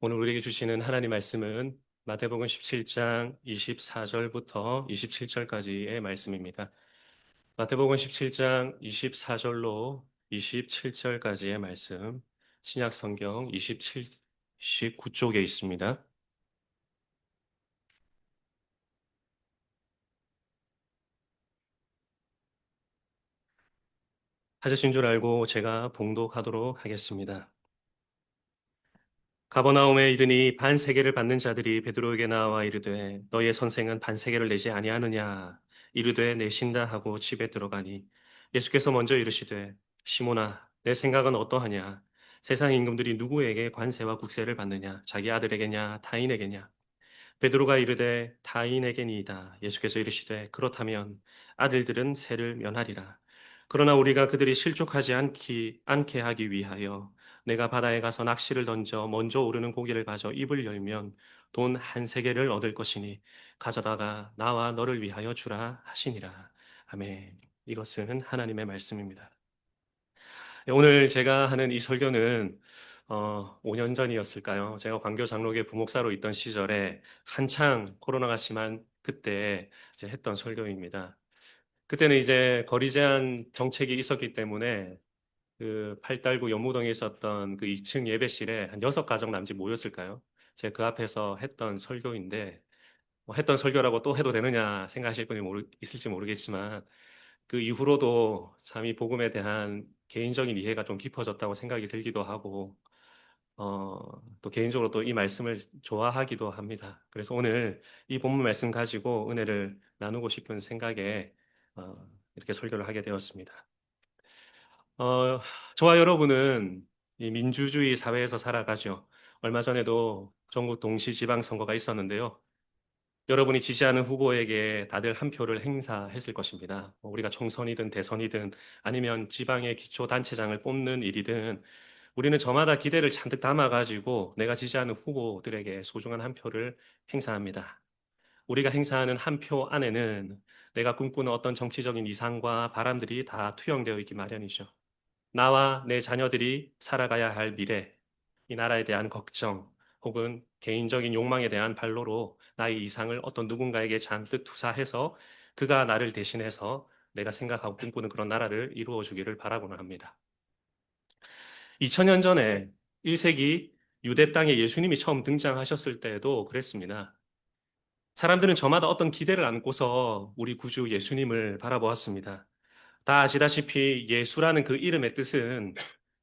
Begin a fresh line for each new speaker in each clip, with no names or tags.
오늘 우리에게 주시는 하나님 말씀은 마태복음 17장 24절부터 27절까지의 말씀입니다. 마태복음 17장 24절로 27절까지의 말씀, 신약 성경 29쪽에 있습니다. 찾으신 줄 알고 제가 봉독하도록 하겠습니다. 가버나움에 이르니 반세계를 받는 자들이 베드로에게 나와 이르되 너의 선생은 반세계를 내지 아니하느냐 이르되 내신다 하고 집에 들어가니 예수께서 먼저 이르시되 시몬아 내 생각은 어떠하냐 세상 임금들이 누구에게 관세와 국세를 받느냐 자기 아들에게냐 타인에게냐 베드로가 이르되 타인에게니이다. 예수께서 이르시되 그렇다면 아들들은 세를 면하리라. 그러나 우리가 그들이 실족하지 않게 하기 위하여 내가 바다에 가서 낚시를 던져 먼저 오르는 고기를 가져 입을 열면 돈 한 세겔을 얻을 것이니 가져다가 나와 너를 위하여 주라 하시니라. 아멘. 이것은 하나님의 말씀입니다. 오늘 제가 하는 이 설교는 5년 전이었을까요? 제가 광교 장로교 부목사로 있던 시절에 한창 코로나가 심한 그때 이제 했던 설교입니다. 그때는 이제 거리 제한 정책이 있었기 때문에 그 팔달구 연무동에 있었던 그 2층 예배실에 한 6가정 남짓 모였을까요? 제가 그 앞에서 했던 설교인데 뭐 했던 설교라고 또 해도 되느냐 생각하실 분이 있을지 모르겠지만 그 이후로도 참 이 복음에 대한 개인적인 이해가 좀 깊어졌다고 생각이 들기도 하고 어, 또 개인적으로 또 이 말씀을 좋아하기도 합니다. 그래서 오늘 이 본문 말씀 가지고 은혜를 나누고 싶은 생각에 어, 이렇게 설교를 하게 되었습니다. 어, 저와 여러분은 이 민주주의 사회에서 살아가죠. 얼마 전에도 전국 동시지방선거가 있었는데요. 여러분이 지지하는 후보에게 다들 한 표를 행사했을 것입니다. 뭐 우리가 총선이든 대선이든 아니면 지방의 기초단체장을 뽑는 일이든 우리는 저마다 기대를 잔뜩 담아가지고 내가 지지하는 후보들에게 소중한 한 표를 행사합니다. 우리가 행사하는 한 표 안에는 내가 꿈꾸는 어떤 정치적인 이상과 바람들이 다 투영되어 있기 마련이죠. 나와 내 자녀들이 살아가야 할 미래, 이 나라에 대한 걱정, 혹은 개인적인 욕망에 대한 발로로 나의 이상을 어떤 누군가에게 잔뜩 투사해서 그가 나를 대신해서 내가 생각하고 꿈꾸는 그런 나라를 이루어 주기를 바라고는 합니다. 2000년 전에 1세기 유대 땅에 예수님이 처음 등장하셨을 때에도 그랬습니다. 사람들은 저마다 어떤 기대를 안고서 우리 구주 예수님을 바라보았습니다. 다 아시다시피 예수라는 그 이름의 뜻은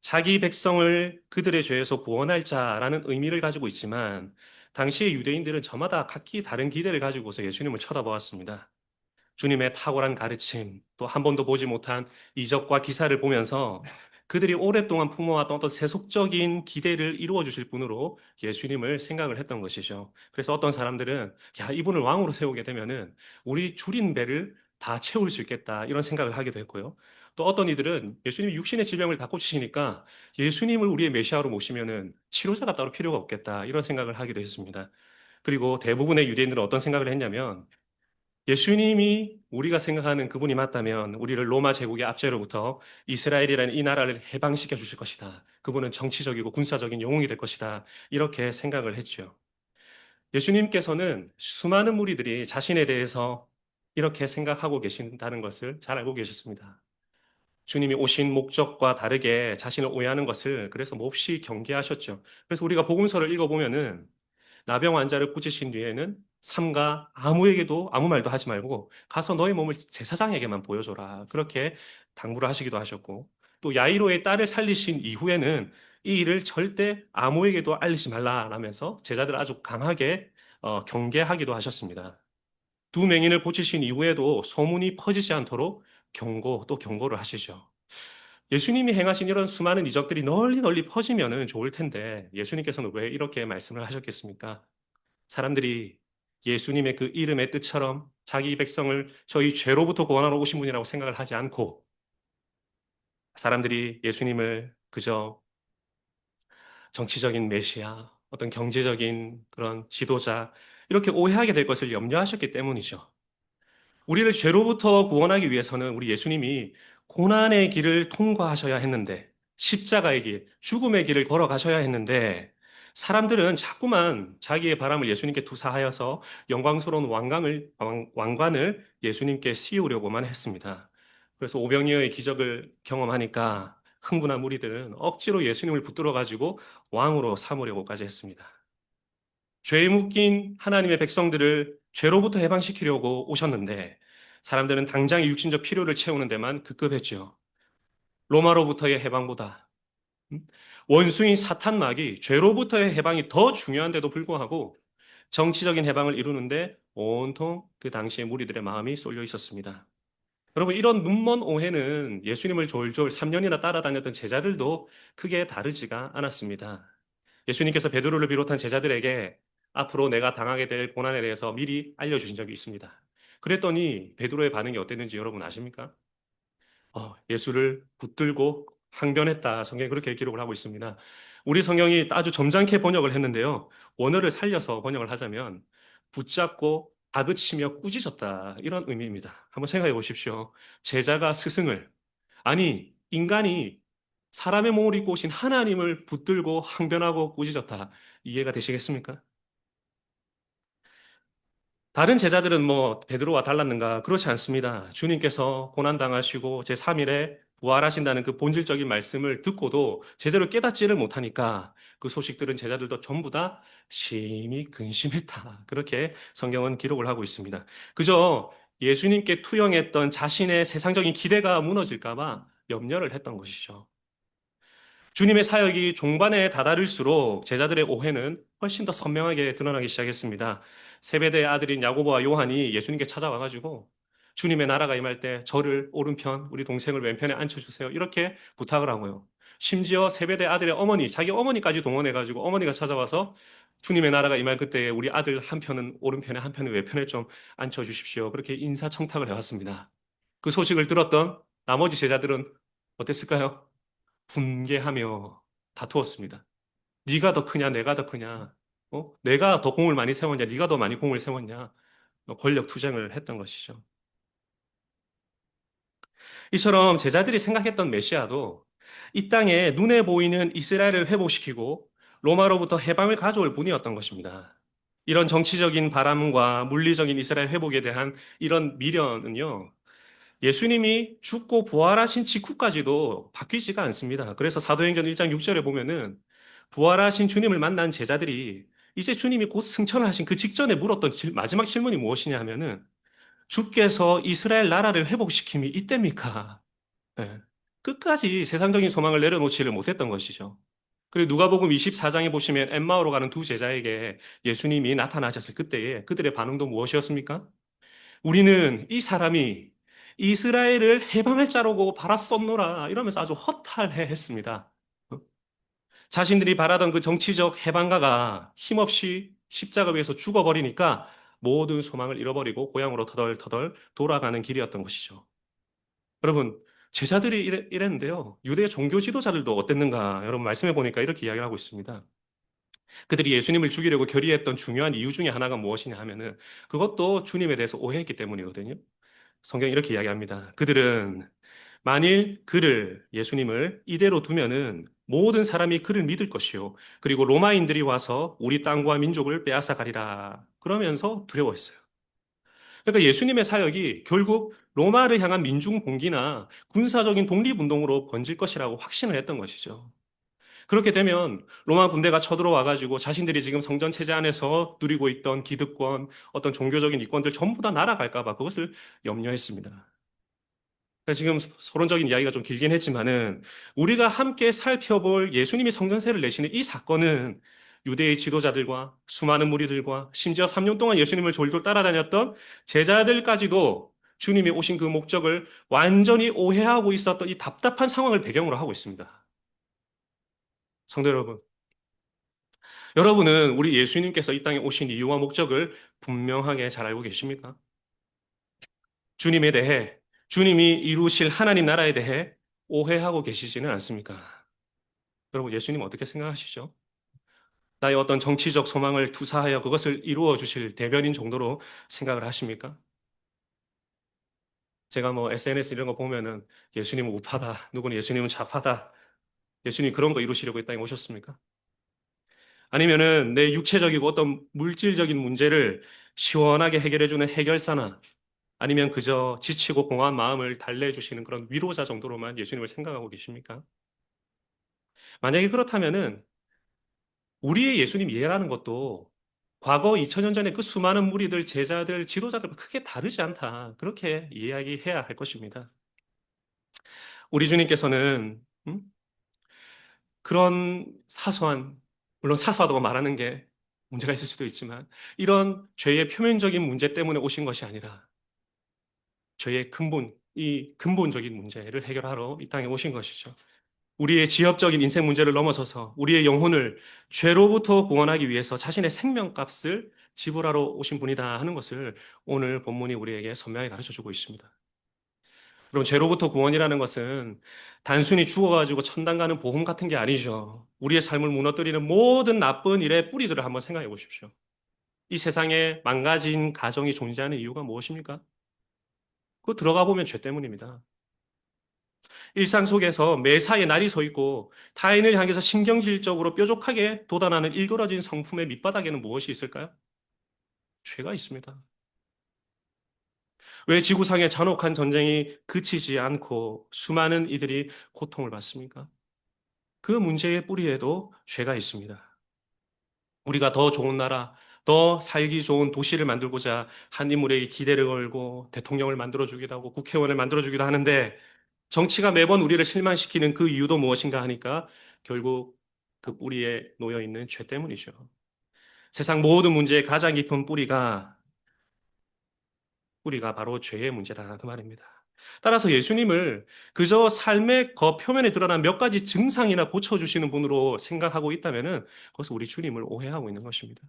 자기 백성을 그들의 죄에서 구원할 자라는 의미를 가지고 있지만 당시의 유대인들은 저마다 각기 다른 기대를 가지고서 예수님을 쳐다보았습니다. 주님의 탁월한 가르침, 또 한 번도 보지 못한 이적과 기사를 보면서 그들이 오랫동안 품어왔던 어떤 세속적인 기대를 이루어 주실 분으로 예수님을 생각을 했던 것이죠. 그래서 어떤 사람들은 야, 이분을 왕으로 세우게 되면은 우리 줄인 배를 다 채울 수 있겠다 이런 생각을 하기도 했고요. 또 어떤 이들은 예수님이 육신의 질병을 다 고치시니까 예수님을 우리의 메시아로 모시면은 치료자가 따로 필요가 없겠다 이런 생각을 하기도 했습니다. 그리고 대부분의 유대인들은 어떤 생각을 했냐면 예수님이 우리가 생각하는 그분이 맞다면 우리를 로마 제국의 압제로부터 이스라엘이라는 이 나라를 해방시켜 주실 것이다. 그분은 정치적이고 군사적인 영웅이 될 것이다. 이렇게 생각을 했죠. 예수님께서는 수많은 무리들이 자신에 대해서 이렇게 생각하고 계신다는 것을 잘 알고 계셨습니다. 주님이 오신 목적과 다르게 자신을 오해하는 것을 그래서 몹시 경계하셨죠. 그래서 우리가 복음서를 읽어보면은 나병 환자를 고치신 뒤에는 삼가 아무에게도 아무 말도 하지 말고 가서 너의 몸을 제사장에게만 보여줘라. 그렇게 당부를 하시기도 하셨고 또 야이로의 딸을 살리신 이후에는 이 일을 절대 아무에게도 알리지 말라라면서 제자들을 아주 강하게 경계하기도 하셨습니다. 두 맹인을 고치신 이후에도 소문이 퍼지지 않도록 경고 또 경고를 하시죠. 예수님이 행하신 이런 수많은 이적들이 널리 널리 퍼지면은 좋을 텐데 예수님께서는 왜 이렇게 말씀을 하셨겠습니까? 사람들이 예수님의 그 이름의 뜻처럼 자기 백성을 저희 죄로부터 구원하러 오신 분이라고 생각을 하지 않고 사람들이 예수님을 그저 정치적인 메시아, 어떤 경제적인 그런 지도자 이렇게 오해하게 될 것을 염려하셨기 때문이죠. 우리를 죄로부터 구원하기 위해서는 우리 예수님이 고난의 길을 통과하셔야 했는데 십자가의 길, 죽음의 길을 걸어가셔야 했는데 사람들은 자꾸만 자기의 바람을 예수님께 투사하여서 영광스러운 왕관을 예수님께 씌우려고만 했습니다. 그래서 오병이어의 기적을 경험하니까 흥분한 무리들은 억지로 예수님을 붙들어 가지고 왕으로 삼으려고까지 했습니다. 죄에 묶인 하나님의 백성들을 죄로부터 해방시키려고 오셨는데 사람들은 당장의 육신적 필요를 채우는 데만 급급했죠. 로마로부터의 해방보다 원수인 사탄막이 죄로부터의 해방이 더 중요한데도 불구하고 정치적인 해방을 이루는데 온통 그 당시의 무리들의 마음이 쏠려 있었습니다. 여러분, 이런 눈먼 오해는 예수님을 졸졸 3년이나 따라다녔던 제자들도 크게 다르지가 않았습니다. 예수님께서 베드로를 비롯한 제자들에게 앞으로 내가 당하게 될 고난에 대해서 미리 알려주신 적이 있습니다. 그랬더니 베드로의 반응이 어땠는지 여러분 아십니까? 예수를 붙들고 항변했다. 성경에 그렇게 기록을 하고 있습니다. 우리 성경이 아주 점잖게 번역을 했는데요. 원어를 살려서 번역을 하자면 붙잡고 다그치며 꾸짖었다. 이런 의미입니다. 한번 생각해 보십시오. 제자가 스승을, 아니, 인간이 사람의 몸을 입고 오신 하나님을 붙들고 항변하고 꾸짖었다. 이해가 되시겠습니까? 다른 제자들은 뭐 베드로와 달랐는가? 그렇지 않습니다. 주님께서 고난당하시고 제3일에 부활하신다는 그 본질적인 말씀을 듣고도 제대로 깨닫지를 못하니까 그 소식들은 제자들도 전부 다 심히 근심했다. 그렇게 성경은 기록을 하고 있습니다. 그저 예수님께 투영했던 자신의 세상적인 기대가 무너질까 봐 염려를 했던 것이죠. 주님의 사역이 종반에 다다를수록 제자들의 오해는 훨씬 더 선명하게 드러나기 시작했습니다. 세베대의 아들인 야고보와 요한이 예수님께 찾아와가지고 주님의 나라가 임할 때 저를 오른편, 우리 동생을 왼편에 앉혀주세요. 이렇게 부탁을 하고요. 심지어 세베대 아들의 어머니, 자기 어머니까지 동원해가지고 어머니가 찾아와서 주님의 나라가 임할 그때 우리 아들 한 편은 오른편에 한 편은 왼편에 좀 앉혀주십시오. 그렇게 인사청탁을 해왔습니다. 그 소식을 들었던 나머지 제자들은 어땠을까요? 분개하며 다투었습니다. 네가 더 크냐, 내가 더 크냐? 내가 더 공을 많이 세웠냐, 네가 더 많이 공을 세웠냐? 권력 투쟁을 했던 것이죠. 이처럼 제자들이 생각했던 메시아도 이 땅에 눈에 보이는 이스라엘을 회복시키고 로마로부터 해방을 가져올 분이었던 것입니다. 이런 정치적인 바람과 물리적인 이스라엘 회복에 대한 이런 미련은요, 예수님이 죽고 부활하신 직후까지도 바뀌지가 않습니다. 그래서 사도행전 1장 6절에 보면은 부활하신 주님을 만난 제자들이 이제 주님이 곧 승천을 하신 그 직전에 물었던 마지막 질문이 무엇이냐 하면은 주께서 이스라엘 나라를 회복시킴이 이때입니까? 예. 끝까지 세상적인 소망을 내려놓지를 못했던 것이죠. 그리고 누가복음 24장에 보시면 엠마오로 가는 두 제자에게 예수님이 나타나셨을 그때에 그들의 반응도 무엇이었습니까? 우리는 이 사람이 이스라엘을 해방할 자라고 바랐었노라 이러면서 아주 허탈해 했습니다. 자신들이 바라던 그 정치적 해방가가 힘없이 십자가 위에서 죽어버리니까 모든 소망을 잃어버리고 고향으로 터덜터덜 돌아가는 길이었던 것이죠. 여러분, 제자들이 이랬는데요. 유대 종교 지도자들도 어땠는가? 여러분 말씀해 보니까 이렇게 이야기를 하고 있습니다. 그들이 예수님을 죽이려고 결의했던 중요한 이유 중에 하나가 무엇이냐 하면은 그것도 주님에 대해서 오해했기 때문이거든요. 성경이 이렇게 이야기합니다. 그들은 만일 그를, 예수님을 이대로 두면은 모든 사람이 그를 믿을 것이요. 그리고 로마인들이 와서 우리 땅과 민족을 빼앗아 가리라. 그러면서 두려워했어요. 그러니까 예수님의 사역이 결국 로마를 향한 민중 봉기나 군사적인 독립운동으로 번질 것이라고 확신을 했던 것이죠. 그렇게 되면 로마 군대가 쳐들어와 가지고 자신들이 지금 성전 체제 안에서 누리고 있던 기득권, 어떤 종교적인 이권들 전부 다 날아갈까 봐 그것을 염려했습니다. 그러니까 지금 서론적인 이야기가 좀 길긴 했지만은 우리가 함께 살펴볼 예수님이 성전세를 내시는 이 사건은 유대의 지도자들과 수많은 무리들과 심지어 3년 동안 예수님을 졸졸 따라다녔던 제자들까지도 주님이 오신 그 목적을 완전히 오해하고 있었던 이 답답한 상황을 배경으로 하고 있습니다. 성도 여러분, 여러분은 우리 예수님께서 이 땅에 오신 이유와 목적을 분명하게 잘 알고 계십니까? 주님에 대해, 주님이 이루실 하나님 나라에 대해 오해하고 계시지는 않습니까? 여러분, 예수님 어떻게 생각하시죠? 나의 어떤 정치적 소망을 투사하여 그것을 이루어 주실 대변인 정도로 생각을 하십니까? 제가 뭐 SNS 이런 거 보면은 예수님은 우파다, 누구는 예수님은 좌파다, 예수님 그런 거 이루시려고 이 땅에 오셨습니까? 아니면은 내 육체적이고 어떤 물질적인 문제를 시원하게 해결해주는 해결사나 아니면 그저 지치고 공허한 마음을 달래주시는 그런 위로자 정도로만 예수님을 생각하고 계십니까? 만약에 그렇다면은 우리의 예수님 이해라는 것도 과거 2000년 전에 그 수많은 무리들, 제자들, 지도자들과 크게 다르지 않다. 그렇게 이야기해야 할 것입니다. 우리 주님께서는 그런 사소한, 물론 사소하다고 말하는 게 문제가 있을 수도 있지만 이런 죄의 표면적인 문제 때문에 오신 것이 아니라 죄의 근본, 이 근본적인 문제를 해결하러 이 땅에 오신 것이죠. 우리의 지역적인 인생 문제를 넘어서서 우리의 영혼을 죄로부터 구원하기 위해서 자신의 생명값을 지불하러 오신 분이다 하는 것을 오늘 본문이 우리에게 선명하게 가르쳐 주고 있습니다. 그럼 죄로부터 구원이라는 것은 단순히 죽어가지고 천당 가는 보험 같은 게 아니죠. 우리의 삶을 무너뜨리는 모든 나쁜 일의 뿌리들을 한번 생각해 보십시오. 이 세상에 망가진 가정이 존재하는 이유가 무엇입니까? 그거 들어가 보면 죄 때문입니다. 일상 속에서 매사에 날이 서 있고 타인을 향해서 신경질적으로 뾰족하게 도단하는 일그러진 성품의 밑바닥에는 무엇이 있을까요? 죄가 있습니다. 왜 지구상의 잔혹한 전쟁이 그치지 않고 수많은 이들이 고통을 받습니까? 그 문제의 뿌리에도 죄가 있습니다. 우리가 더 좋은 나라, 더 살기 좋은 도시를 만들고자 한 인물에게 기대를 걸고 대통령을 만들어주기도 하고 국회의원을 만들어주기도 하는데 정치가 매번 우리를 실망시키는 그 이유도 무엇인가 하니까 결국 그 뿌리에 놓여 있는 죄 때문이죠. 세상 모든 문제의 가장 깊은 뿌리가 바로 죄의 문제다 그 말입니다. 따라서 예수님을 그저 삶의 겉표면에 드러난 몇 가지 증상이나 고쳐주시는 분으로 생각하고 있다면 그것은 우리 주님을 오해하고 있는 것입니다.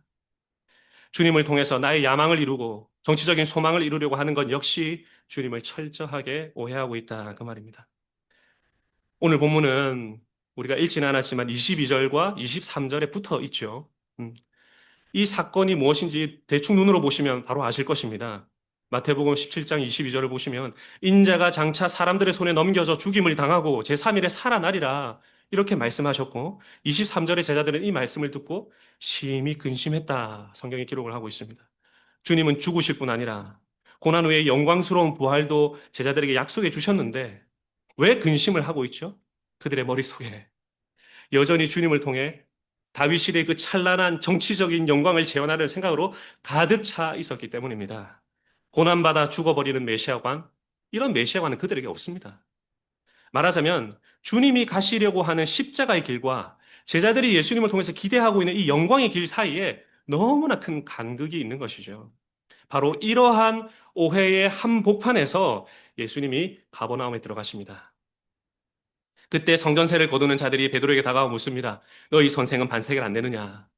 주님을 통해서 나의 야망을 이루고 정치적인 소망을 이루려고 하는 것 역시 주님을 철저하게 오해하고 있다 그 말입니다. 오늘 본문은 우리가 읽지는 않았지만 22절과 23절에 붙어 있죠. 이 사건이 무엇인지 대충 눈으로 보시면 바로 아실 것입니다. 마태복음 17장 22절을 보시면 인자가 장차 사람들의 손에 넘겨져 죽임을 당하고 제3일에 살아나리라 이렇게 말씀하셨고 23절의 제자들은 이 말씀을 듣고 심히 근심했다 성경에 기록을 하고 있습니다. 주님은 죽으실 뿐 아니라 고난 후에 영광스러운 부활도 제자들에게 약속해 주셨는데 왜 근심을 하고 있죠? 그들의 머릿속에 여전히 주님을 통해 다윗시대의 그 찬란한 정치적인 영광을 재현하는 생각으로 가득 차 있었기 때문입니다. 고난받아 죽어버리는 메시아관, 이런 메시아관은 그들에게 없습니다. 말하자면 주님이 가시려고 하는 십자가의 길과 제자들이 예수님을 통해서 기대하고 있는 이 영광의 길 사이에 너무나 큰 간극이 있는 것이죠. 바로 이러한 오해의 한복판에서 예수님이 가버나움에 들어가십니다. 그때 성전세를 거두는 자들이 베드로에게 다가와 묻습니다. 너희 선생은 반세계를 안 내느냐?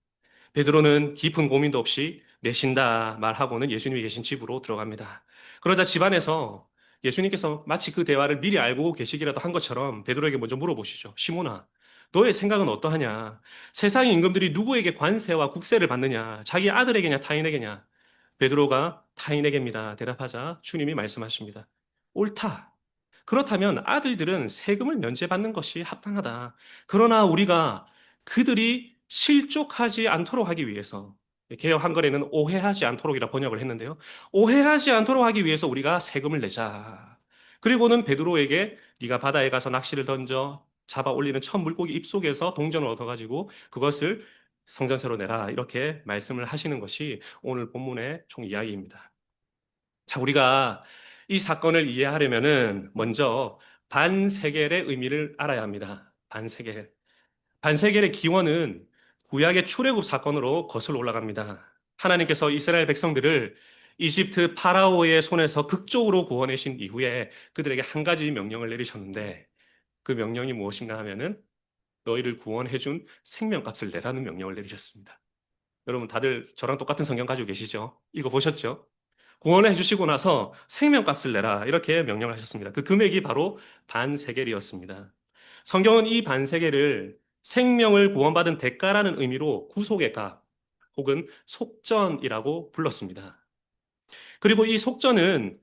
베드로는 깊은 고민도 없이 내신다 말하고는 예수님이 계신 집으로 들어갑니다. 그러자 집안에서 예수님께서 마치 그 대화를 미리 알고 계시기라도 한 것처럼 베드로에게 먼저 물어보시죠. 시몬아, 너의 생각은 어떠하냐? 세상의 임금들이 누구에게 관세와 국세를 받느냐? 자기 아들에게냐, 타인에게냐? 베드로가 타인에게입니다. 대답하자 주님이 말씀하십니다. 옳다. 그렇다면 아들들은 세금을 면제받는 것이 합당하다. 그러나 우리가 그들이 실족하지 않도록 하기 위해서 개역 한글에는 오해하지 않도록이라 번역을 했는데요. 오해하지 않도록 하기 위해서 우리가 세금을 내자. 그리고는 베드로에게 네가 바다에 가서 낚시를 던져 잡아 올리는 첫 물고기 입속에서 동전을 얻어가지고 그것을 성전세로 내라. 이렇게 말씀을 하시는 것이 오늘 본문의 총 이야기입니다. 자, 우리가 이 사건을 이해하려면은 먼저 반세겔의 의미를 알아야 합니다. 반세겔. 반세겔의 기원은 구약의 출애굽 사건으로 거슬러 올라갑니다. 하나님께서 이스라엘 백성들을 이집트 파라오의 손에서 극적으로 구원하신 이후에 그들에게 한 가지 명령을 내리셨는데 그 명령이 무엇인가 하면은 너희를 구원해준 생명값을 내라는 명령을 내리셨습니다. 여러분 다들 저랑 똑같은 성경 가지고 계시죠? 읽어보셨죠? 구원해 주시고 나서 생명값을 내라 이렇게 명령을 하셨습니다. 그 금액이 바로 반세겔이었습니다. 성경은 이 반세겔을 생명을 구원받은 대가라는 의미로 구속의 값 혹은 속전이라고 불렀습니다. 그리고 이 속전은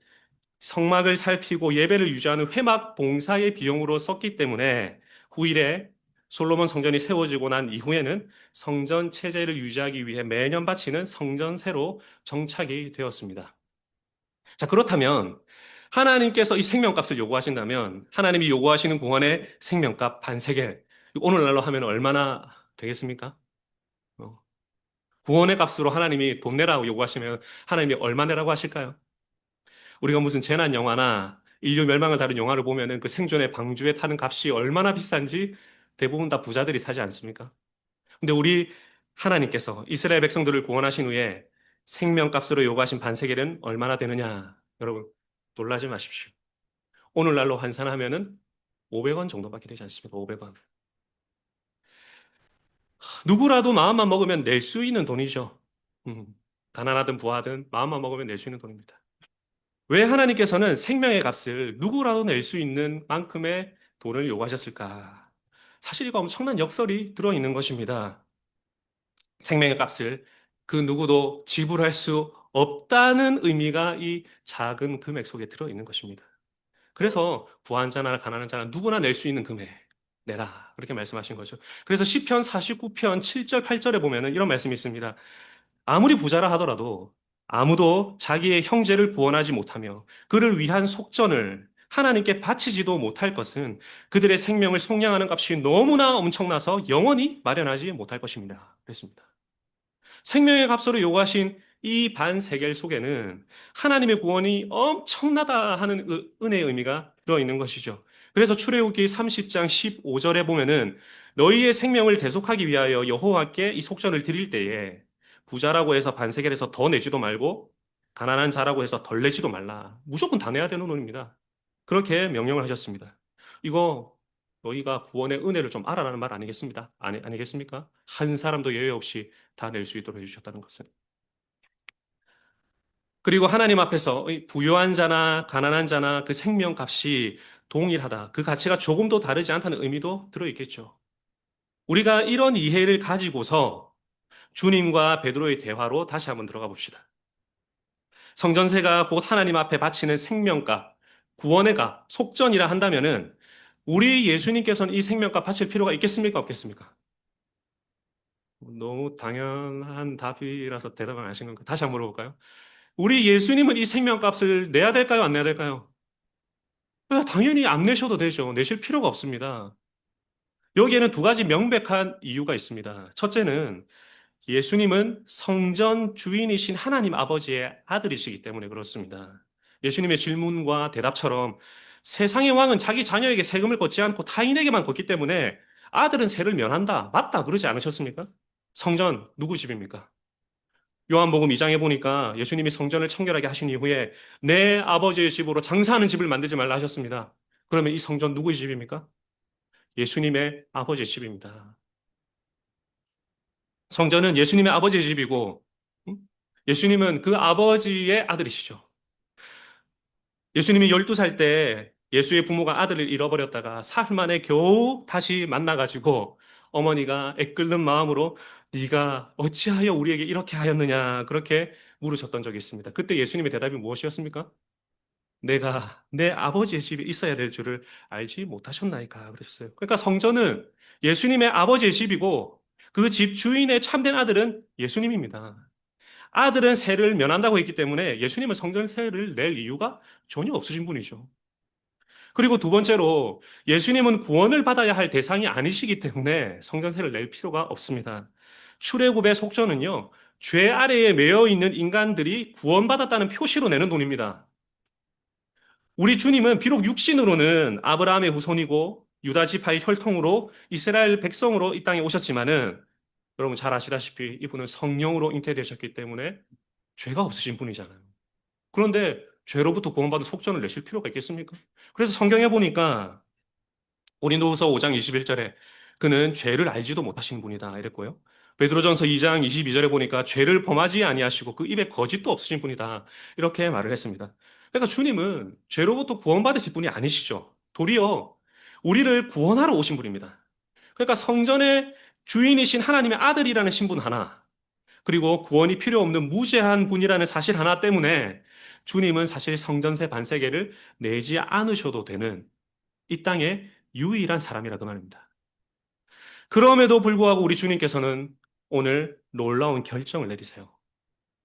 성막을 살피고 예배를 유지하는 회막 봉사의 비용으로 썼기 때문에 후일에 솔로몬 성전이 세워지고 난 이후에는 성전 체제를 유지하기 위해 매년 바치는 성전세로 정착이 되었습니다. 자, 그렇다면 하나님께서 이 생명값을 요구하신다면 하나님이 요구하시는 구원의 생명값 반세겔 오늘날로 하면 얼마나 되겠습니까? 어, 구원의 값으로 하나님이 돈 내라고 요구하시면 하나님이 얼마 내라고 하실까요? 우리가 무슨 재난 영화나 인류 멸망을 다룬 영화를 보면은 그 생존의 방주에 타는 값이 얼마나 비싼지 대부분 다 부자들이 타지 않습니까? 근데 우리 하나님께서 이스라엘 백성들을 구원하신 후에 생명값으로 요구하신 반세겔은 얼마나 되느냐? 여러분, 놀라지 마십시오. 오늘날로 환산하면은 500원 정도밖에 되지 않습니다. 500원. 누구라도 마음만 먹으면 낼 수 있는 돈이죠. 음, 가난하든 부하든 마음만 먹으면 낼 수 있는 돈입니다. 왜 하나님께서는 생명의 값을 누구라도 낼 수 있는 만큼의 돈을 요구하셨을까? 사실 이거 엄청난 역설이 들어있는 것입니다. 생명의 값을 그 누구도 지불할 수 없다는 의미가 이 작은 금액 속에 들어있는 것입니다. 그래서 부한 자나 가난한 자나 누구나 낼 수 있는 금액 내라. 그렇게 말씀하신 거죠. 그래서 시편 49편 7절 8절에 보면은 이런 말씀이 있습니다. 아무리 부자라 하더라도 아무도 자기의 형제를 구원하지 못하며 그를 위한 속전을 하나님께 바치지도 못할 것은 그들의 생명을 속량하는 값이 너무나 엄청나서 영원히 마련하지 못할 것입니다. 그랬습니다. 생명의 값으로 요구하신 이 반세겔 속에는 하나님의 구원이 엄청나다 하는 은혜의 의미가 들어있는 것이죠. 그래서 출애굽기 30장 15절에 보면은 너희의 생명을 대속하기 위하여 여호와께 이 속전을 드릴 때에 부자라고 해서 반세겔에서 더 내지도 말고 가난한 자라고 해서 덜 내지도 말라. 무조건 다 내야 되는 돈입니다. 그렇게 명령을 하셨습니다. 이거 너희가 구원의 은혜를 좀 알아라는 말 아니겠습니다? 아니겠습니까? 한 사람도 예외 없이 다 낼 수 있도록 해주셨다는 것은. 그리고 하나님 앞에서 이 부유한 자나 가난한 자나 그 생명 값이 동일하다. 그 가치가 조금도 다르지 않다는 의미도 들어있겠죠. 우리가 이런 이해를 가지고서 주님과 베드로의 대화로 다시 한번 들어가 봅시다. 성전세가 곧 하나님 앞에 바치는 생명값, 구원의 값, 속전이라 한다면은 우리 예수님께서는 이 생명값 바칠 필요가 있겠습니까? 없겠습니까? 너무 당연한 답이라서 대답을 안 하신 건가? 다시 한번 물어볼까요? 우리 예수님은 이 생명값을 내야 될까요? 안 내야 될까요? 당연히 안 내셔도 되죠. 내실 필요가 없습니다. 여기에는 두 가지 명백한 이유가 있습니다. 첫째는 예수님은 성전 주인이신 하나님 아버지의 아들이시기 때문에 그렇습니다. 예수님의 질문과 대답처럼 세상의 왕은 자기 자녀에게 세금을 걷지 않고 타인에게만 걷기 때문에 아들은 세를 면한다. 맞다. 그러지 않으셨습니까? 성전 누구 집입니까? 요한복음 2장에 보니까 예수님이 성전을 청결하게 하신 이후에 내 아버지의 집으로 장사하는 집을 만들지 말라 하셨습니다. 그러면 이 성전 누구의 집입니까? 예수님의 아버지의 집입니다. 성전은 예수님의 아버지의 집이고 예수님은 그 아버지의 아들이시죠. 예수님이 12살 때 예수의 부모가 아들을 잃어버렸다가 사흘 만에 겨우 다시 만나가지고 어머니가 애끓는 마음으로 네가 어찌하여 우리에게 이렇게 하였느냐 그렇게 물으셨던 적이 있습니다. 그때 예수님의 대답이 무엇이었습니까? 내가 내 아버지의 집에 있어야 될 줄을 알지 못하셨나이까 그랬어요. 그러니까 성전은 예수님의 아버지의 집이고 그 집 주인의 참된 아들은 예수님입니다. 아들은 세를 면한다고 했기 때문에 예수님은 성전 세를 낼 이유가 전혀 없으신 분이죠. 그리고 두 번째로 예수님은 구원을 받아야 할 대상이 아니시기 때문에 성전세를 낼 필요가 없습니다. 출애굽의 속전은요, 죄 아래에 매여 있는 인간들이 구원받았다는 표시로 내는 돈입니다. 우리 주님은 비록 육신으로는 아브라함의 후손이고 유다 지파의 혈통으로 이스라엘 백성으로 이 땅에 오셨지만은 여러분 잘 아시다시피 이분은 성령으로 잉태되셨기 때문에 죄가 없으신 분이잖아요. 그런데 죄로부터 구원받은 속전을 내실 필요가 있겠습니까? 그래서 성경에 보니까 고린도후서 5장 21절에 그는 죄를 알지도 못하시는 분이다 이랬고요. 베드로전서 2장 22절에 보니까 죄를 범하지 아니하시고 그 입에 거짓도 없으신 분이다 이렇게 말을 했습니다. 그러니까 주님은 죄로부터 구원받으실 분이 아니시죠. 도리어 우리를 구원하러 오신 분입니다. 그러니까 성전의 주인이신 하나님의 아들이라는 신분 하나, 그리고 구원이 필요 없는 무죄한 분이라는 사실 하나 때문에 주님은 사실 성전세 반세계를 내지 않으셔도 되는 이 땅의 유일한 사람이라 그 말입니다. 그럼에도 불구하고 우리 주님께서는 오늘 놀라운 결정을 내리세요.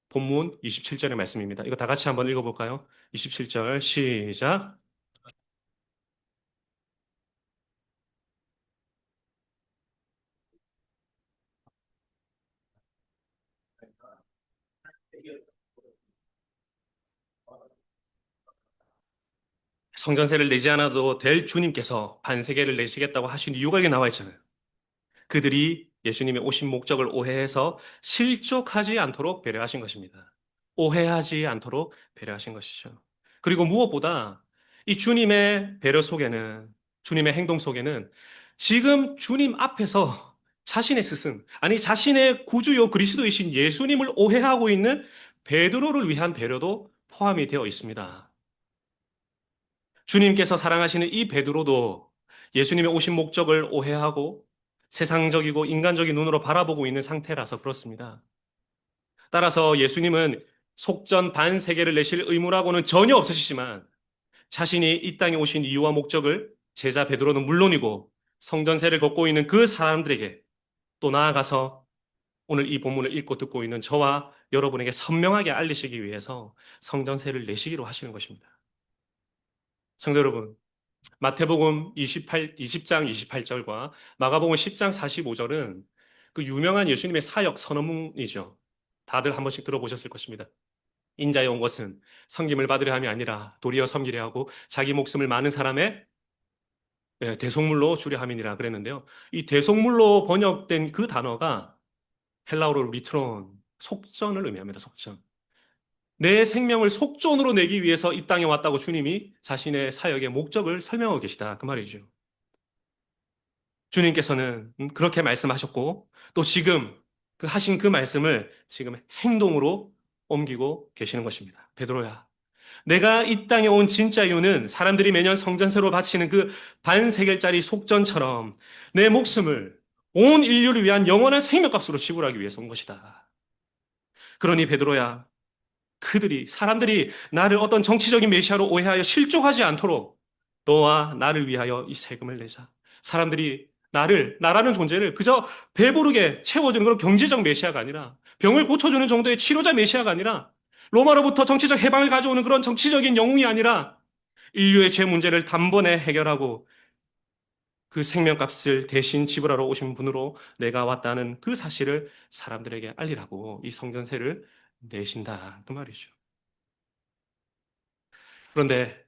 본문 27절의 말씀입니다. 이거 다 같이 한번 읽어볼까요? 27절 시작. 성전세를 내지 않아도 될 주님께서 반세계를 내시겠다고 하신 이유가 여기 나와 있잖아요. 그들이 예수님의 오신 목적을 오해해서 실족하지 않도록 배려하신 것입니다. 오해하지 않도록 배려하신 것이죠. 그리고 무엇보다 이 주님의 배려 속에는, 주님의 행동 속에는 지금 주님 앞에서 자신의 스승, 아니 자신의 구주요 그리스도이신 예수님을 오해하고 있는 베드로를 위한 배려도 포함이 되어 있습니다. 주님께서 사랑하시는 이 베드로도 예수님의 오신 목적을 오해하고 세상적이고 인간적인 눈으로 바라보고 있는 상태라서 그렇습니다. 따라서 예수님은 속전 반세계를 내실 의무라고는 전혀 없으시지만 자신이 이 땅에 오신 이유와 목적을 제자 베드로는 물론이고 성전세를 걷고 있는 그 사람들에게 또 나아가서 오늘 이 본문을 읽고 듣고 있는 저와 여러분에게 선명하게 알리시기 위해서 성전세를 내시기로 하시는 것입니다. 성도 여러분, 마태복음 20장 28절과 마가복음 10장 45절은 그 유명한 예수님의 사역 선언문이죠. 다들 한 번씩 들어보셨을 것입니다. 인자에 온 것은 섬김을 받으려 함이 아니라 도리어 섬기려 하고 자기 목숨을 많은 사람의 대속물로 주려 함이니라 그랬는데요. 이 대속물로 번역된 그 단어가 헬라어로 리트론, 속전을 의미합니다. 속전. 내 생명을 속전으로 내기 위해서 이 땅에 왔다고 주님이 자신의 사역의 목적을 설명하고 계시다. 그 말이죠. 주님께서는 그렇게 말씀하셨고 또 지금 그 하신 그 말씀을 지금 행동으로 옮기고 계시는 것입니다. 베드로야, 내가 이 땅에 온 진짜 이유는 사람들이 매년 성전세로 바치는 그 반세겔짜리 속전처럼 내 목숨을 온 인류를 위한 영원한 생명값으로 지불하기 위해서 온 것이다. 그러니 베드로야, 사람들이 나를 어떤 정치적인 메시아로 오해하여 실족하지 않도록 너와 나를 위하여 이 세금을 내자. 사람들이 나라는 존재를 그저 배부르게 채워주는 그런 경제적 메시아가 아니라 병을 고쳐주는 정도의 치료자 메시아가 아니라 로마로부터 정치적 해방을 가져오는 그런 정치적인 영웅이 아니라 인류의 죄 문제를 단번에 해결하고 그 생명값을 대신 지불하러 오신 분으로 내가 왔다는 그 사실을 사람들에게 알리라고 이 성전세를 내신다. 그 말이죠. 그런데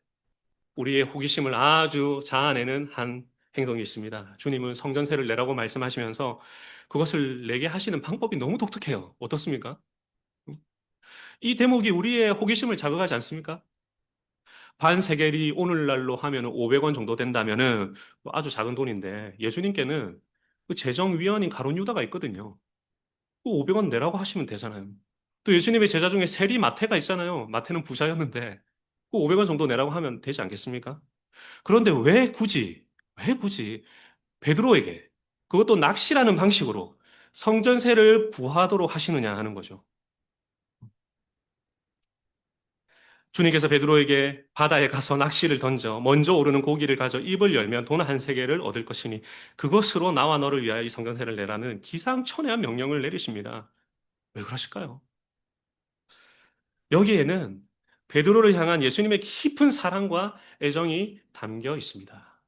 우리의 호기심을 아주 자아내는 한 행동이 있습니다. 주님은 성전세를 내라고 말씀하시면서 그것을 내게 하시는 방법이 너무 독특해요. 어떻습니까? 이 대목이 우리의 호기심을 자극하지 않습니까? 반세겔이 오늘날로 하면 500원 정도 된다면은 뭐 아주 작은 돈인데 예수님께는 그 재정위원인 가룟 유다가 있거든요. 그 500원 내라고 하시면 되잖아요. 또 예수님의 제자 중에 세리 마태가 있잖아요. 마태는 부자였는데 그 500원 정도 내라고 하면 되지 않겠습니까? 그런데 왜 굳이 베드로에게 그것도 낚시라는 방식으로 성전세를 구하도록 하시느냐 하는 거죠. 주님께서 베드로에게 바다에 가서 낚시를 던져 먼저 오르는 고기를 가져 입을 열면 돈 한 세개를 얻을 것이니 그것으로 나와 너를 위하여 이 성전세를 내라는 기상천외한 명령을 내리십니다. 왜 그러실까요? 여기에는 베드로를 향한 예수님의 깊은 사랑과 애정이 담겨 있습니다.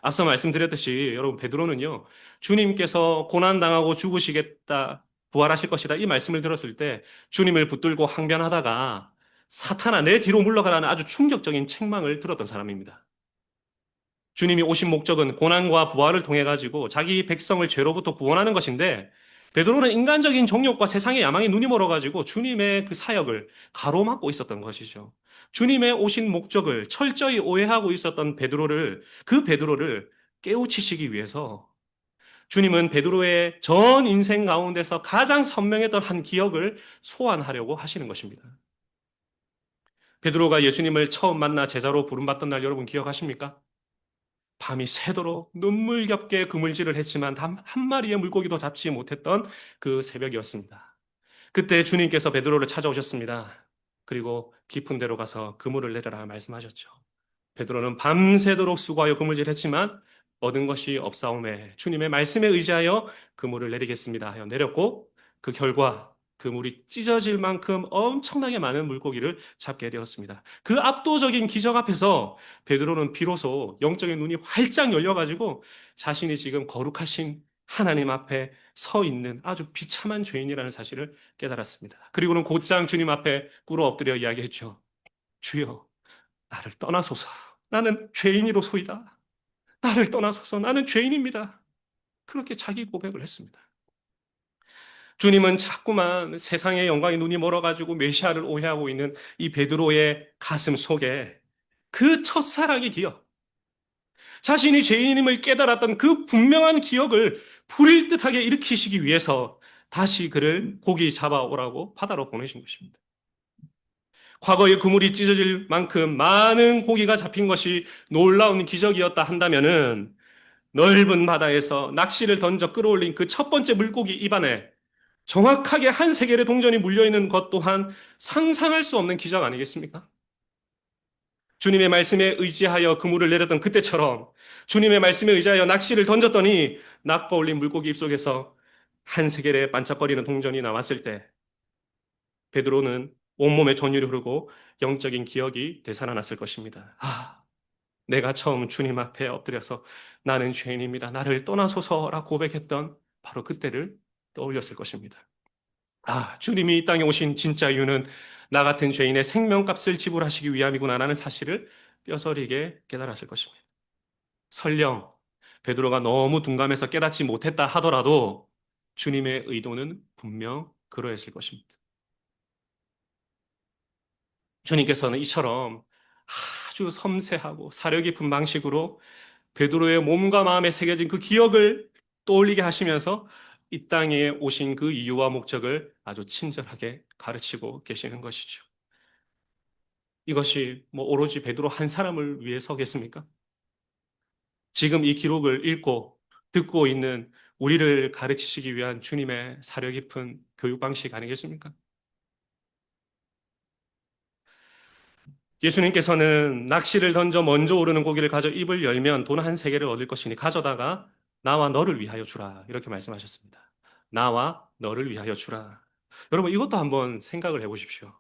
앞서 말씀드렸듯이 여러분 베드로는요. 주님께서 고난당하고 죽으시겠다, 부활하실 것이다 이 말씀을 들었을 때 주님을 붙들고 항변하다가 사탄아 내 뒤로 물러가라는 아주 충격적인 책망을 들었던 사람입니다. 주님이 오신 목적은 고난과 부활을 통해 가지고 자기 백성을 죄로부터 구원하는 것인데 베드로는 인간적인 정욕과 세상의 야망에 눈이 멀어 가지고 주님의 그 사역을 가로막고 있었던 것이죠. 주님의 오신 목적을 철저히 오해하고 있었던 그 베드로를 깨우치시기 위해서 주님은 베드로의 전 인생 가운데서 가장 선명했던 한 기억을 소환하려고 하시는 것입니다. 베드로가 예수님을 처음 만나 제자로 부름받던 날 여러분 기억하십니까? 밤이 새도록 눈물겹게 그물질을 했지만 단 한 마리의 물고기도 잡지 못했던 그 새벽이었습니다. 그때 주님께서 베드로를 찾아오셨습니다. 그리고 깊은 데로 가서 그물을 내려라 말씀하셨죠. 베드로는 밤새도록 수고하여 그물질했지만 얻은 것이 없사오매 주님의 말씀에 의지하여 그물을 내리겠습니다 하여 내렸고 그 결과 그 물이 찢어질 만큼 엄청나게 많은 물고기를 잡게 되었습니다. 그 압도적인 기적 앞에서 베드로는 비로소 영적인 눈이 활짝 열려가지고 자신이 지금 거룩하신 하나님 앞에 서 있는 아주 비참한 죄인이라는 사실을 깨달았습니다. 그리고는 곧장 주님 앞에 꿇어 엎드려 이야기했죠. 주여, 나를 떠나소서. 나는 죄인이로소이다. 나를 떠나소서. 나는 죄인입니다. 그렇게 자기 고백을 했습니다. 주님은 자꾸만 세상의 영광에 눈이 멀어가지고 메시아를 오해하고 있는 이 베드로의 가슴 속에 그 첫사랑의 기억, 자신이 죄인임을 깨달았던 그 분명한 기억을 불일 듯하게 일으키시기 위해서 다시 그를 고기 잡아오라고 바다로 보내신 것입니다. 과거에 그물이 찢어질 만큼 많은 고기가 잡힌 것이 놀라운 기적이었다 한다면은 넓은 바다에서 낚시를 던져 끌어올린 그 첫 번째 물고기 입안에 정확하게 한 세겔의 동전이 물려있는 것 또한 상상할 수 없는 기적 아니겠습니까? 주님의 말씀에 의지하여 그물을 내렸던 그때처럼 주님의 말씀에 의지하여 낚시를 던졌더니 낚아 올린 물고기 입속에서 한 세겔의 반짝거리는 동전이 나왔을 때 베드로는 온몸에 전율이 흐르고 영적인 기억이 되살아났을 것입니다. 내가 처음 주님 앞에 엎드려서 나는 죄인입니다. 나를 떠나소서라 고백했던 바로 그때를 떠올렸을 것입니다. 주님이 이 땅에 오신 진짜 이유는 나 같은 죄인의 생명값을 지불하시기 위함이구나라는 사실을 뼈저리게 깨달았을 것입니다. 설령 베드로가 너무 둔감해서 깨닫지 못했다 하더라도 주님의 의도는 분명 그러했을 것입니다. 주님께서는 이처럼 아주 섬세하고 사려 깊은 방식으로 베드로의 몸과 마음에 새겨진 그 기억을 떠올리게 하시면서 이 땅에 오신 그 이유와 목적을 아주 친절하게 가르치고 계시는 것이죠. 이것이 오로지 베드로 한 사람을 위해서겠습니까? 지금 이 기록을 읽고 듣고 있는 우리를 가르치시기 위한 주님의 사려 깊은 교육 방식 아니겠습니까? 예수님께서는 낚시를 던져 먼저 오르는 고기를 가져 입을 열면 돈 한 세개를 얻을 것이니 가져다가 나와 너를 위하여 주라. 이렇게 말씀하셨습니다. 나와 너를 위하여 주라. 여러분 이것도 한번 생각을 해보십시오.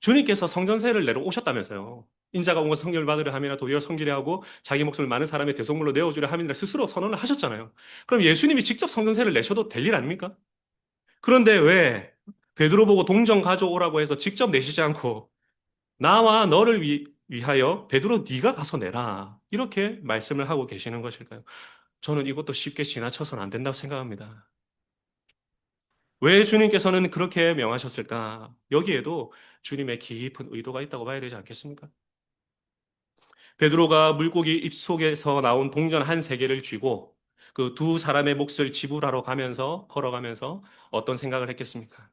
주님께서 성전세를 내러 오셨다면서요. 인자가 온 것 성결을 받으려 함이나 도리어 섬기려 하고 자기 목숨을 많은 사람의 대속물로 내어주려 함이라 스스로 선언을 하셨잖아요. 그럼 예수님이 직접 성전세를 내셔도 될 일 아닙니까? 그런데 왜 베드로 보고 동전 가져오라고 해서 직접 내시지 않고 나와 너를 위하여 베드로 네가 가서 내라. 이렇게 말씀을 하고 계시는 것일까요? 저는 이것도 쉽게 지나쳐서는 안 된다고 생각합니다. 왜 주님께서는 그렇게 명하셨을까? 여기에도 주님의 깊은 의도가 있다고 봐야 되지 않겠습니까? 베드로가 물고기 입속에서 나온 동전 한 세개를 쥐고 그 두 사람의 몫을 지불하러 가면서 걸어가면서 어떤 생각을 했겠습니까?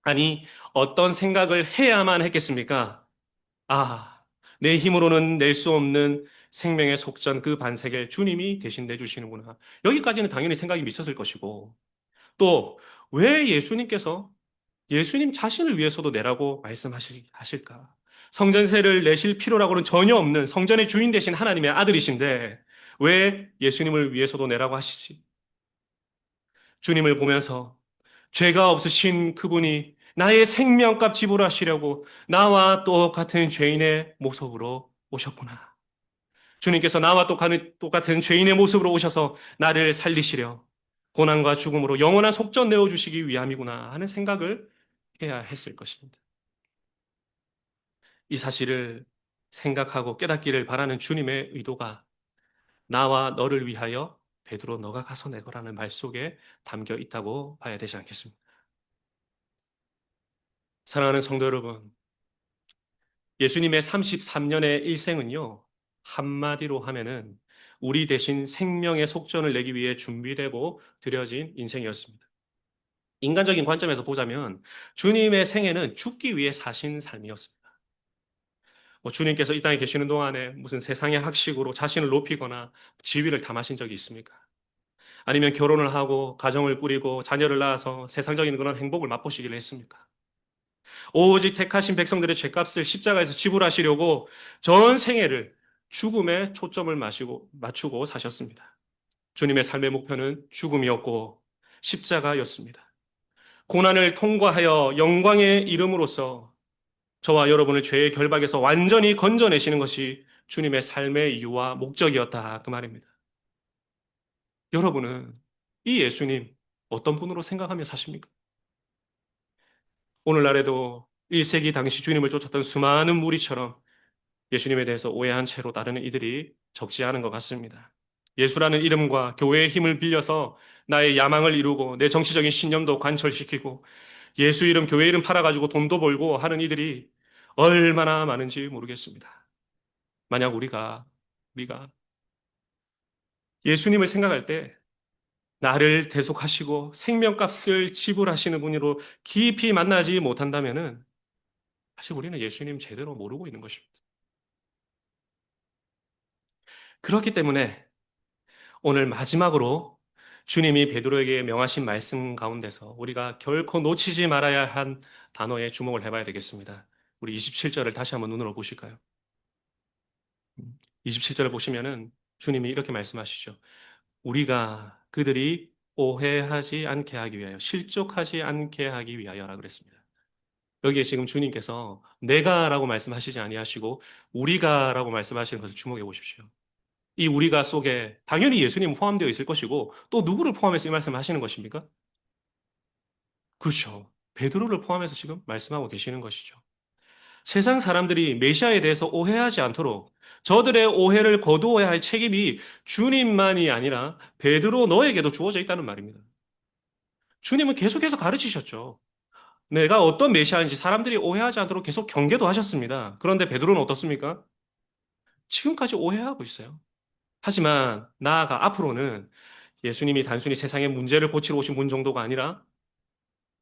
아니, 어떤 생각을 해야만 했겠습니까? 아, 내 힘으로는 낼 수 없는 생명의 속전 그 반세계 주님이 대신 내주시는구나. 여기까지는 당연히 생각이 미쳤을 것이고, 또, 왜 예수님께서 예수님 자신을 위해서도 내라고 말씀하실까? 성전세를 내실 필요라고는 전혀 없는 성전의 주인 되신 하나님의 아들이신데, 왜 예수님을 위해서도 내라고 하시지? 주님을 보면서 죄가 없으신 그분이 나의 생명값 지불하시려고 나와 똑같은 죄인의 모습으로 오셨구나. 주님께서 나와 똑같은 죄인의 모습으로 오셔서 나를 살리시려 고난과 죽음으로 영원한 속전 내어주시기 위함이구나 하는 생각을 해야 했을 것입니다. 이 사실을 생각하고 깨닫기를 바라는 주님의 의도가 나와 너를 위하여 베드로 너가 가서 내거라는 말 속에 담겨 있다고 봐야 되지 않겠습니까? 사랑하는 성도 여러분, 예수님의 33년의 일생은요, 한마디로 하면은 우리 대신 생명의 속전을 내기 위해 준비되고 들여진 인생이었습니다. 인간적인 관점에서 보자면 주님의 생애는 죽기 위해 사신 삶이었습니다. 주님께서 이 땅에 계시는 동안에 무슨 세상의 학식으로 자신을 높이거나 지위를 탐하신 적이 있습니까? 아니면 결혼을 하고 가정을 꾸리고 자녀를 낳아서 세상적인 그런 행복을 맛보시기를 했습니까? 오직 택하신 백성들의 죄값을 십자가에서 지불하시려고 전 생애를 죽음에 초점을 맞추고 사셨습니다. 주님의 삶의 목표는 죽음이었고 십자가였습니다. 고난을 통과하여 영광의 이름으로써 저와 여러분을 죄의 결박에서 완전히 건져내시는 것이 주님의 삶의 이유와 목적이었다. 그 말입니다. 여러분은 이 예수님 어떤 분으로 생각하며 사십니까? 오늘날에도 1세기 당시 주님을 쫓았던 수많은 무리처럼 예수님에 대해서 오해한 채로 따르는 이들이 적지 않은 것 같습니다. 예수라는 이름과 교회의 힘을 빌려서 나의 야망을 이루고 내 정치적인 신념도 관철시키고 예수 이름, 교회 이름 팔아가지고 돈도 벌고 하는 이들이 얼마나 많은지 모르겠습니다. 만약 우리가 예수님을 생각할 때 나를 대속하시고 생명값을 지불하시는 분으로 깊이 만나지 못한다면은 사실 우리는 예수님 제대로 모르고 있는 것입니다. 그렇기 때문에 오늘 마지막으로 주님이 베드로에게 명하신 말씀 가운데서 우리가 결코 놓치지 말아야 한 단어에 주목을 해봐야 되겠습니다. 우리 27절을 다시 한번 눈으로 보실까요? 27절을 보시면은 주님이 이렇게 말씀하시죠. 우리가 그들이 오해하지 않게 하기 위하여, 실족하지 않게 하기 위하여라 그랬습니다. 여기에 지금 주님께서 내가라고 말씀하시지 아니하시고 우리가라고 말씀하시는 것을 주목해 보십시오. 이 우리가 속에 당연히 예수님 포함되어 있을 것이고 또 누구를 포함해서 이 말씀을 하시는 것입니까? 그렇죠. 베드로를 포함해서 지금 말씀하고 계시는 것이죠. 세상 사람들이 메시아에 대해서 오해하지 않도록 저들의 오해를 거두어야 할 책임이 주님만이 아니라 베드로 너에게도 주어져 있다는 말입니다. 주님은 계속해서 가르치셨죠. 내가 어떤 메시아인지 사람들이 오해하지 않도록 계속 경계도 하셨습니다. 그런데 베드로는 어떻습니까? 지금까지 오해하고 있어요. 하지만 나아가 앞으로는 예수님이 단순히 세상의 문제를 고치러 오신 분 정도가 아니라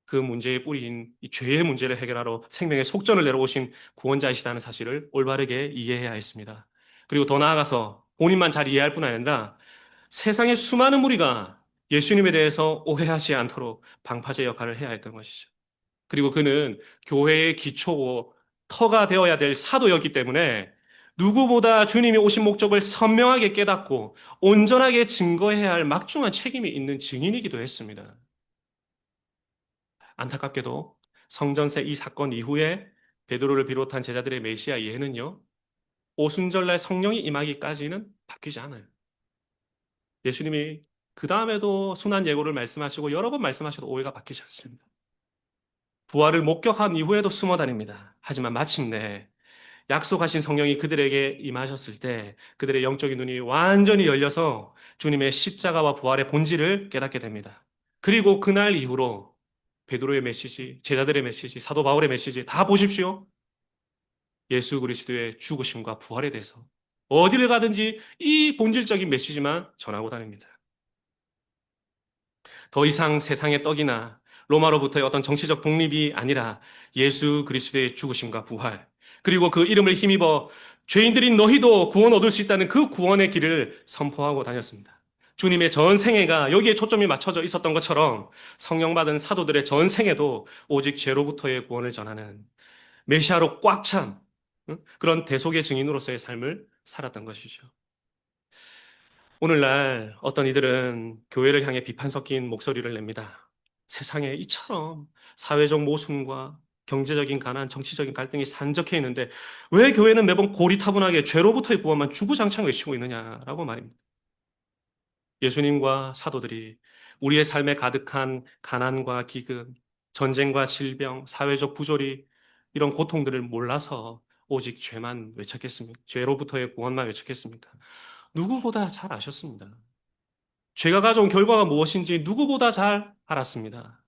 그 문제의 뿌리인 이 죄의 문제를 해결하러 생명의 속전을 내려오신 구원자이시다는 사실을 올바르게 이해해야 했습니다. 그리고 더 나아가서 본인만 잘 이해할 뿐 아니라 세상의 수많은 무리가 예수님에 대해서 오해하지 않도록 방파제 역할을 해야 했던 것이죠. 그리고 그는 교회의 기초고 터가 되어야 될 사도였기 때문에 누구보다 주님이 오신 목적을 선명하게 깨닫고 온전하게 증거해야 할 막중한 책임이 있는 증인이기도 했습니다. 안타깝게도 성전세 이 사건 이후에 베드로를 비롯한 제자들의 메시아 이해는요, 오순절날 성령이 임하기까지는 바뀌지 않아요. 예수님이 그 다음에도 순환 예고를 말씀하시고 여러 번 말씀하셔도 오해가 바뀌지 않습니다. 부활을 목격한 이후에도 숨어 다닙니다. 하지만 마침내 약속하신 성령이 그들에게 임하셨을 때 그들의 영적인 눈이 완전히 열려서 주님의 십자가와 부활의 본질을 깨닫게 됩니다. 그리고 그날 이후로 베드로의 메시지, 제자들의 메시지, 사도 바울의 메시지 다 보십시오. 예수 그리스도의 죽으심과 부활에 대해서 어디를 가든지 이 본질적인 메시지만 전하고 다닙니다. 더 이상 세상의 떡이나 로마로부터의 어떤 정치적 독립이 아니라 예수 그리스도의 죽으심과 부활, 그리고 그 이름을 힘입어 죄인들인 너희도 구원 얻을 수 있다는 그 구원의 길을 선포하고 다녔습니다. 주님의 전 생애가 여기에 초점이 맞춰져 있었던 것처럼 성령 받은 사도들의 전 생애도 오직 죄로부터의 구원을 전하는 메시아로 꽉 찬 그런 대속의 증인으로서의 삶을 살았던 것이죠. 오늘날 어떤 이들은 교회를 향해 비판 섞인 목소리를 냅니다. 세상에 이처럼 사회적 모순과 경제적인 가난, 정치적인 갈등이 산적해 있는데 왜 교회는 매번 고리타분하게 죄로부터의 구원만 주구장창 외치고 있느냐라고 말입니다. 예수님과 사도들이 우리의 삶에 가득한 가난과 기근, 전쟁과 질병, 사회적 부조리 이런 고통들을 몰라서 오직 죄만 외쳤겠습니까? 죄로부터의 구원만 외쳤겠습니까? 누구보다 잘 아셨습니다. 죄가 가져온 결과가 무엇인지 누구보다 잘 알았습니다.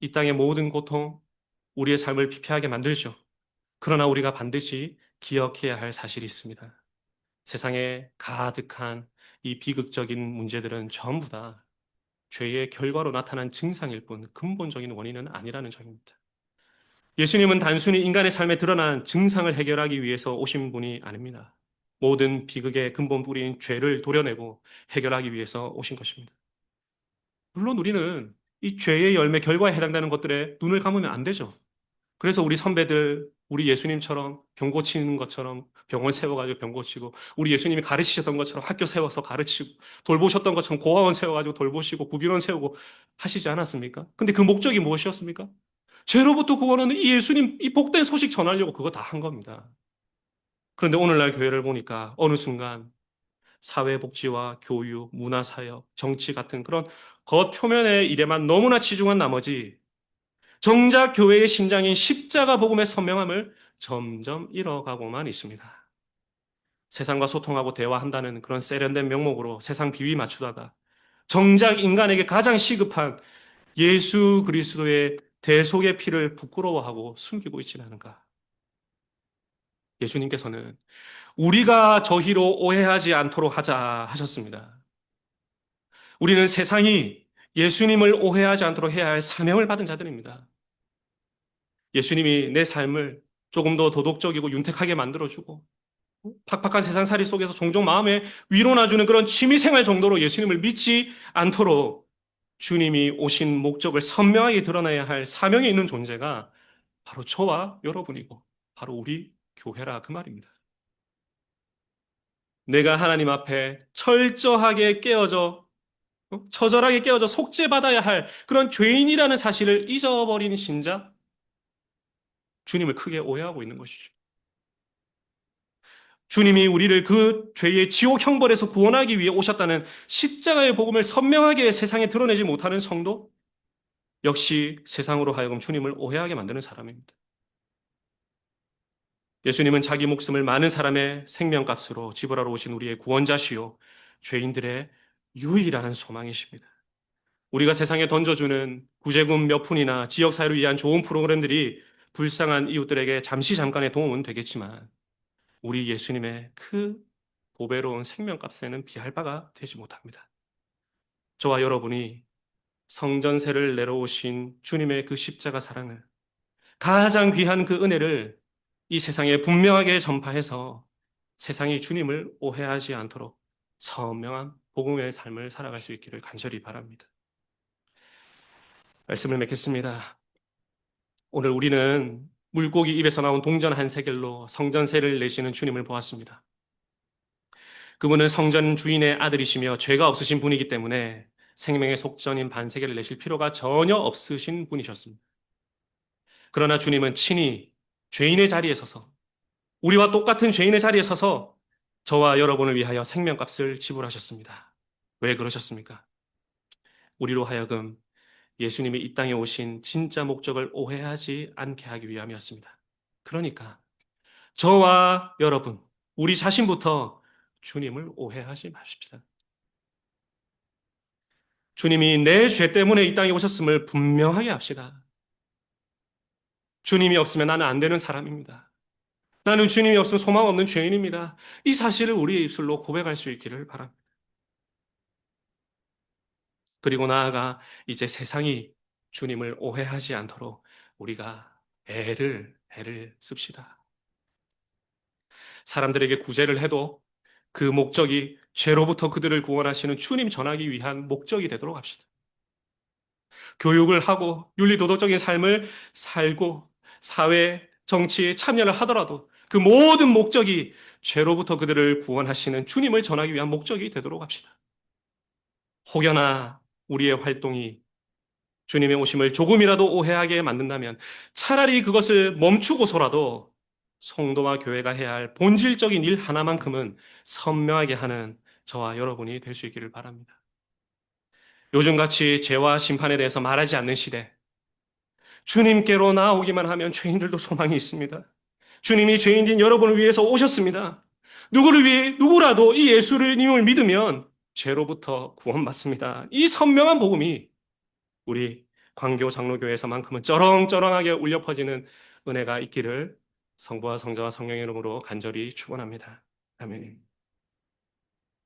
이 땅의 모든 고통, 우리의 삶을 피폐하게 만들죠. 그러나 우리가 반드시 기억해야 할 사실이 있습니다. 세상에 가득한 이 비극적인 문제들은 전부 다 죄의 결과로 나타난 증상일 뿐 근본적인 원인은 아니라는 점입니다. 예수님은 단순히 인간의 삶에 드러난 증상을 해결하기 위해서 오신 분이 아닙니다. 모든 비극의 근본 뿌리인 죄를 도려내고 해결하기 위해서 오신 것입니다. 물론 우리는 이 죄의 열매 결과에 해당되는 것들에 눈을 감으면 안 되죠. 그래서 우리 선배들, 우리 예수님처럼 병 고치는 것처럼 병원 세워가지고 병 고치고, 우리 예수님이 가르치셨던 것처럼 학교 세워서 가르치고, 돌보셨던 것처럼 고아원 세워가지고 돌보시고, 구bil원 세우고 하시지 않았습니까? 근데 그 목적이 무엇이었습니까? 죄로부터 구원하는 이 예수님, 이 복된 소식 전하려고 그거 다 한 겁니다. 그런데 오늘날 교회를 보니까 어느 순간 사회복지와 교육, 문화사역, 정치 같은 그런 겉표면의 일에만 너무나 치중한 나머지 정작 교회의 심장인 십자가 복음의 선명함을 점점 잃어가고만 있습니다. 세상과 소통하고 대화한다는 그런 세련된 명목으로 세상 비위 맞추다가 정작 인간에게 가장 시급한 예수 그리스도의 대속의 피를 부끄러워하고 숨기고 있지는 않은가. 예수님께서는 우리가 저희로 오해하지 않도록 하자 하셨습니다. 우리는 세상이 예수님을 오해하지 않도록 해야 할 사명을 받은 자들입니다. 예수님이 내 삶을 조금 더 도덕적이고 윤택하게 만들어주고 팍팍한 세상살이 속에서 종종 마음에 위로나 주는 그런 취미생활 정도로 예수님을 믿지 않도록 주님이 오신 목적을 선명하게 드러내야 할 사명이 있는 존재가 바로 저와 여러분이고 바로 우리 교회라 그 말입니다. 내가 하나님 앞에 철저하게 깨어져 처절하게 깨어져 속죄받아야 할 그런 죄인이라는 사실을 잊어버린 신자, 주님을 크게 오해하고 있는 것이죠. 주님이 우리를 그 죄의 지옥 형벌에서 구원하기 위해 오셨다는 십자가의 복음을 선명하게 세상에 드러내지 못하는 성도, 역시 세상으로 하여금 주님을 오해하게 만드는 사람입니다. 예수님은 자기 목숨을 많은 사람의 생명값으로 지불하러 오신 우리의 구원자시요 죄인들의 유일한 소망이십니다. 우리가 세상에 던져주는 구제금 몇 푼이나 지역사회를 위한 좋은 프로그램들이 불쌍한 이웃들에게 잠깐의 도움은 되겠지만 우리 예수님의 그 보배로운 생명값에는 비할 바가 되지 못합니다. 저와 여러분이 성전세를 내려오신 주님의 그 십자가 사랑을, 가장 귀한 그 은혜를 이 세상에 분명하게 전파해서 세상이 주님을 오해하지 않도록 선명한 복음의 삶을 살아갈 수 있기를 간절히 바랍니다. 말씀을 맺겠습니다. 오늘 우리는 물고기 입에서 나온 동전 한 세겔로 성전세를 내시는 주님을 보았습니다. 그분은 성전 주인의 아들이시며 죄가 없으신 분이기 때문에 생명의 속전인 반세겔을 내실 필요가 전혀 없으신 분이셨습니다. 그러나 주님은 친히 죄인의 자리에 서서, 우리와 똑같은 죄인의 자리에 서서 저와 여러분을 위하여 생명값을 지불하셨습니다. 왜 그러셨습니까? 우리로 하여금 예수님이 이 땅에 오신 진짜 목적을 오해하지 않게 하기 위함이었습니다. 그러니까 저와 여러분, 우리 자신부터 주님을 오해하지 마십시다. 주님이 내 죄 때문에 이 땅에 오셨음을 분명하게 합시다. 주님이 없으면 나는 안 되는 사람입니다. 나는 주님이 없으면 소망 없는 죄인입니다. 이 사실을 우리의 입술로 고백할 수 있기를 바랍니다. 그리고 나아가 이제 세상이 주님을 오해하지 않도록 우리가 애를 씁시다. 사람들에게 구제를 해도 그 목적이 죄로부터 그들을 구원하시는 주님 전하기 위한 목적이 되도록 합시다. 교육을 하고 윤리도덕적인 삶을 살고 사회, 정치에 참여를 하더라도 그 모든 목적이 죄로부터 그들을 구원하시는 주님을 전하기 위한 목적이 되도록 합시다. 혹여나 우리의 활동이 주님의 오심을 조금이라도 오해하게 만든다면 차라리 그것을 멈추고서라도 성도와 교회가 해야 할 본질적인 일 하나만큼은 선명하게 하는 저와 여러분이 될 수 있기를 바랍니다. 요즘같이 죄와 심판에 대해서 말하지 않는 시대, 주님께로 나오기만 하면 죄인들도 소망이 있습니다. 주님이 죄인인 여러분을 위해서 오셨습니다. 누구를 위해, 누구라도 이 예수님을 믿으면 죄로부터 구원받습니다. 이 선명한 복음이 우리 광교 장로교회에서만큼은 쩌렁쩌렁하게 울려 퍼지는 은혜가 있기를 성부와 성자와 성령의 이름으로 간절히 축원합니다. 아멘.